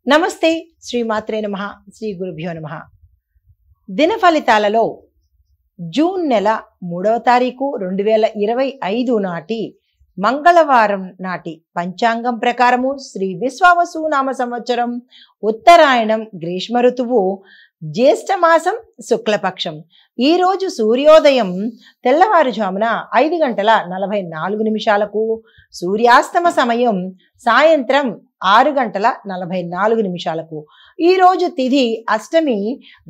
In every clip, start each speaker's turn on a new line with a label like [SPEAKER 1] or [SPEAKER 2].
[SPEAKER 1] నమస్తే శ్రీమాత్రే నమః శ్రీ గురుభ్యో నమః దిన ఫలితాలలో జూన్ నెల 3వ తారీఖు 2025 నాటి మంగళవారం నాటి పంచాంగం ప్రకారము శ్రీ విశ్వావసు నామ సంవత్సరం ఉత్తరాయణం గ్రీష్మ ఋతువు జ్యేష్ఠ మాసం శుక్లపక్షం ఈ రోజు సూర్యోదయం తెల్లవారుజామున 5:44 సూర్యాస్తమ సమయం సాయంత్రం 6:44 ఈ రోజు తిథి అష్టమి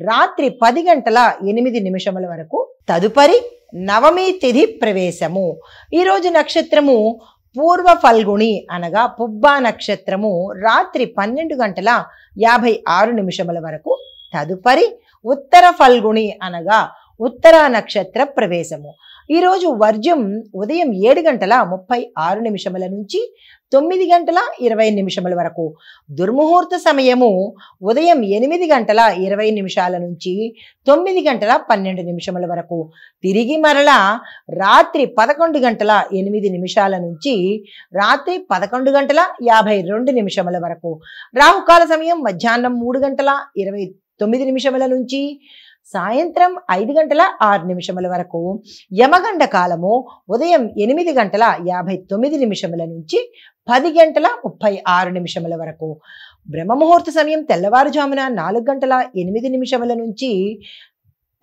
[SPEAKER 1] రాత్రి 10:08 వరకు తదుపరి నవమి తిథి ప్రవేశము ఈ రోజు నక్షత్రము పూర్వ ఫల్గుణి అనగా పుబ్బా నక్షత్రము రాత్రి 12:56 వరకు తదుపరి ఉత్తర ఫల్గుణి అనగా ఉత్తర నక్షత్ర ప్రవేశము ఈ రోజు వర్జ్యం ఉదయం 7:36 నుంచి 9:20 వరకు దుర్ముహూర్త సమయము ఉదయం 8:20 నుంచి 9:12 వరకు తిరిగి మరలా రాత్రి 11:08 నుంచి రాత్రి 11:52 వరకు రాహుకాల సమయం మధ్యాహ్నం 3:29 నుంచి సాయంత్రం 5:06 వరకు యమగండ కాలము ఉదయం 8:59 నుంచి 10:36 వరకు బ్రహ్మముహూర్త సమయం తెల్లవారుజామున 4:08 నుంచి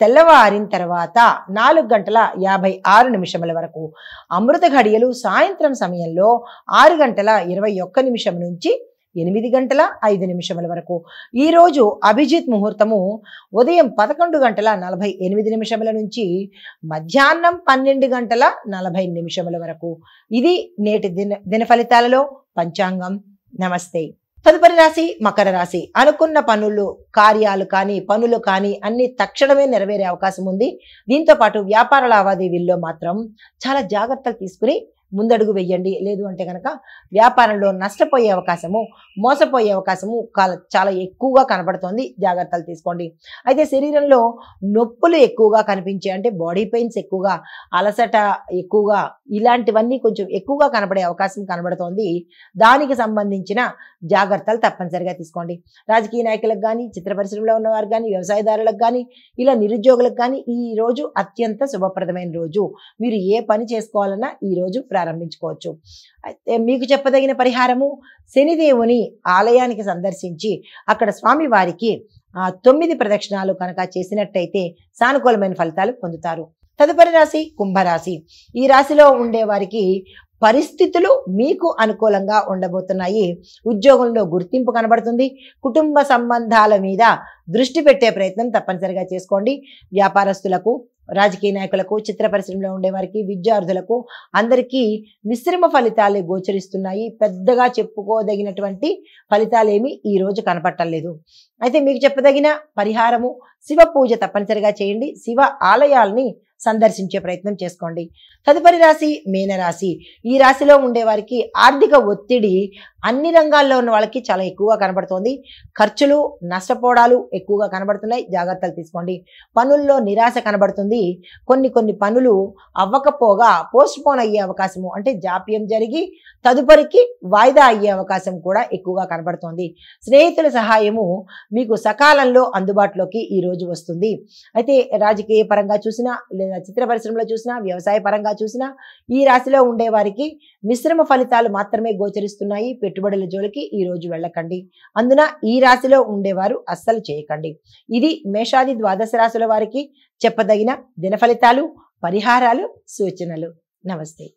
[SPEAKER 1] తెల్లవారిన తర్వాత 4:56 వరకు అమృత ఘడియలు సాయంత్రం సమయంలో 6:21 నుంచి 8:05 వరకు ఈ రోజు అభిజిత్ ముహూర్తము ఉదయం 11:48 నుంచి మధ్యాహ్నం 12:40 వరకు ఇది నేటి దిన ఫలితాలలో పంచాంగం. నమస్తే. తదుపరి రాశి మకర రాశి. అనుకున్న కార్యాలు కానీ పనులు కానీ అన్ని తక్షణమే నెరవేరే అవకాశం ఉంది. దీంతో పాటు వ్యాపార లావాదేవీల్లో మాత్రం చాలా జాగ్రత్తలు తీసుకుని ముందడుగు వెయ్యండి. లేదు అంటే కనుక వ్యాపారంలో నష్టపోయే అవకాశము మోసపోయే అవకాశము చాలా ఎక్కువగా కనబడుతోంది. జాగ్రత్తలు తీసుకోండి. అయితే శరీరంలో నొప్పులు ఎక్కువగా కనిపించే అంటే బాడీ పెయిన్స్ ఎక్కువగా అలసట ఎక్కువగా ఇలాంటివన్నీ కొంచెం ఎక్కువగా కనబడే అవకాశం కనబడుతోంది. దానికి సంబంధించిన జాగ్రత్తలు తప్పనిసరిగా తీసుకోండి. రాజకీయ నాయకులకు కానీ చిత్ర పరిశ్రమలో ఉన్నవారు కానీ వ్యవసాయదారులకు కానీ ఇలా నిరుద్యోగులకు కానీ ఈ రోజు అత్యంత శుభప్రదమైన రోజు. మీరు ఏ పని చేసుకోవాలన్నా ఈ రోజు ప్రారంభించుకోవచ్చు. అయితే మీకు చెప్పదగిన పరిహారము శనిదేవుని ఆలయానికి సందర్శించి అక్కడ స్వామి వారికి 9 ప్రదక్షిణాలు కనుక చేసినట్టయితే సానుకూలమైన ఫలితాలు పొందుతారు. తదుపరి రాశి కుంభరాశి. ఈ రాశిలో ఉండే వారికి పరిస్థితులు మీకు అనుకూలంగా ఉండబోతున్నాయి. ఉద్యోగంలో గుర్తింపు కనబడుతుంది. కుటుంబ సంబంధాల మీద దృష్టి పెట్టే ప్రయత్నం తప్పనిసరిగా చేసుకోండి. వ్యాపారస్తులకు రాజకీయ నాయకులకు చిత్ర పరిశ్రమలో ఉండే వారికి విద్యార్థులకు అందరికీ మిశ్రమ ఫలితాలే గోచరిస్తున్నాయి. పెద్దగా చెప్పుకోదగినటువంటి ఫలితాలేమి ఈ రోజు కనపట్టలేదు. అయితే మీకు చెప్పదగిన పరిహారము శివ పూజ తప్పనిసరిగా చేయండి. శివ ఆలయాల్ని సందర్శించే ప్రయత్నం చేసుకోండి. తదుపరి రాశి మీనరాశి. ఈ రాశిలో ఉండే వారికి ఆర్థిక ఒత్తిడి అన్ని రంగాల్లో ఉన్న వాళ్ళకి చాలా ఎక్కువగా కనబడుతోంది. ఖర్చులు నష్టపోవడాలు ఎక్కువగా కనబడుతున్నాయి. జాగ్రత్తలు తీసుకోండి. పనుల్లో నిరాశ కనబడుతుంది. కొన్ని పనులు అవ్వకపోగా పోస్ట్ పోన్ అయ్యే అవకాశము అంటే జాప్యం జరిగి తదుపరికి వాయిదా అయ్యే అవకాశం కూడా ఎక్కువగా కనబడుతోంది. స్నేహితుల సహాయము మీకు సకాలంలో అందుబాటులోకి ఈ రోజు వస్తుంది. అయితే రాజకీయ పరంగా చూసినా లేదా చిత్ర పరిశ్రమలో చూసినా వ్యవసాయ పరంగా చూసినా ఈ రాశిలో ఉండే వారికి మిశ్రమ ఫలితాలు మాత్రమే గోచరిస్తున్నాయి. పెట్టుబడుల జోలికి ఈ రోజు వెళ్ళకండి. అందున ఈ రాశిలో ఉండేవారు అస్సలు చేయకండి. ఇది మేషాది ద్వాదశ రాశుల వారికి చెప్పదగిన దిన ఫలితాలు, పరిహారాలు, సూచనలు. నమస్తే.